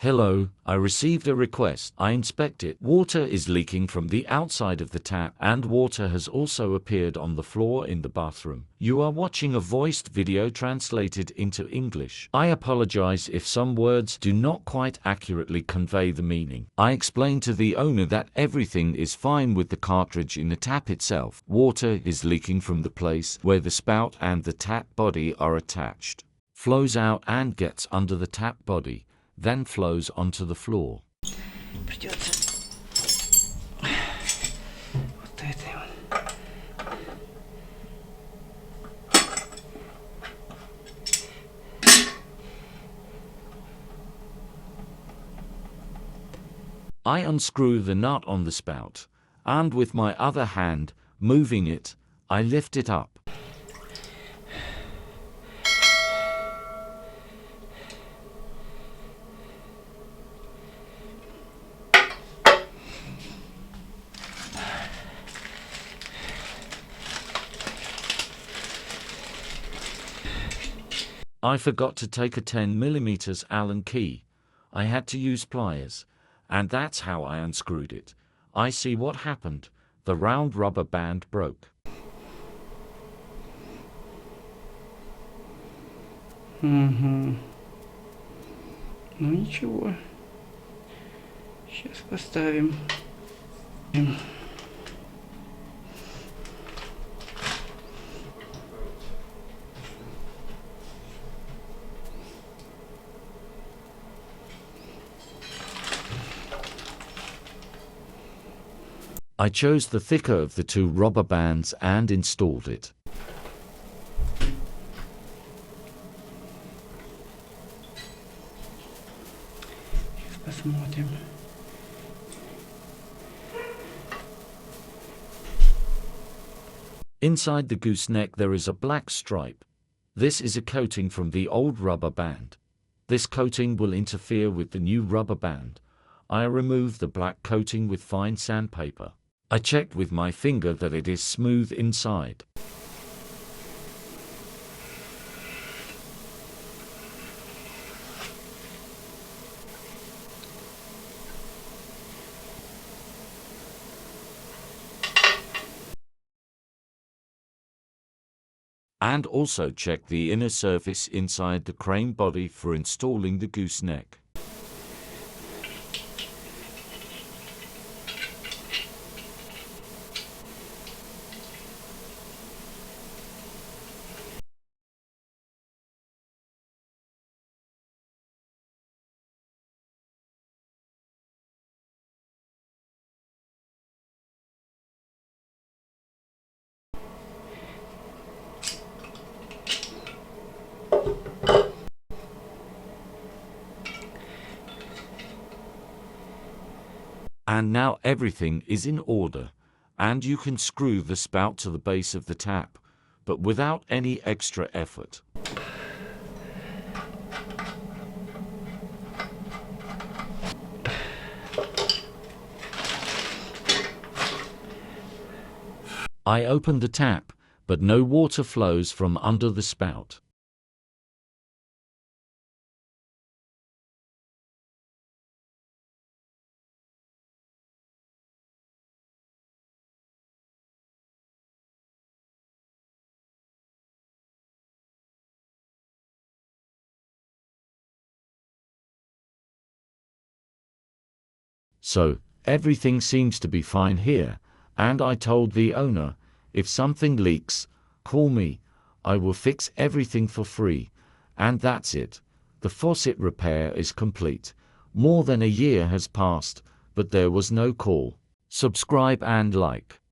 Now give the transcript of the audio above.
Hello, I received a request. I inspect it. Water is leaking from the outside of the tap, and water has also appeared on the floor in the bathroom. You are watching a voiced video translated into English. I apologize if some words do not quite accurately convey the meaning. I explained to the owner that everything is fine with the cartridge in the tap itself. Water is leaking from the place where the spout and the tap body are attached. Flows out and gets under the tap body, then flows onto the floor. Придется вот этой вот. I unscrew the nut on the spout, and with my other hand, moving it, I lift it up. I forgot to take a 10mm Allen key. I had to use pliers, and that's how I unscrewed it. I see what happened. The round rubber band broke. Угу. Ну ничего. Сейчас поставим. I chose the thicker of the two rubber bands and installed it. Сейчас посмотрим. Inside the gooseneck there is a black stripe. This is a coating from the old rubber band. This coating will interfere with the new rubber band. I remove the black coating with fine sandpaper. I checked with my finger that it is smooth inside. And also check the inner surface inside the crane body for installing the gooseneck. And now everything is in order, and you can screw the spout to the base of the tap, but without any extra effort. I open the tap, but no water flows from under the spout. So, everything seems to be fine here, and I told the owner, if something leaks, call me, I will fix everything for free, and that's it. The faucet repair is complete. More than a year has passed, but there was no call. Subscribe and like.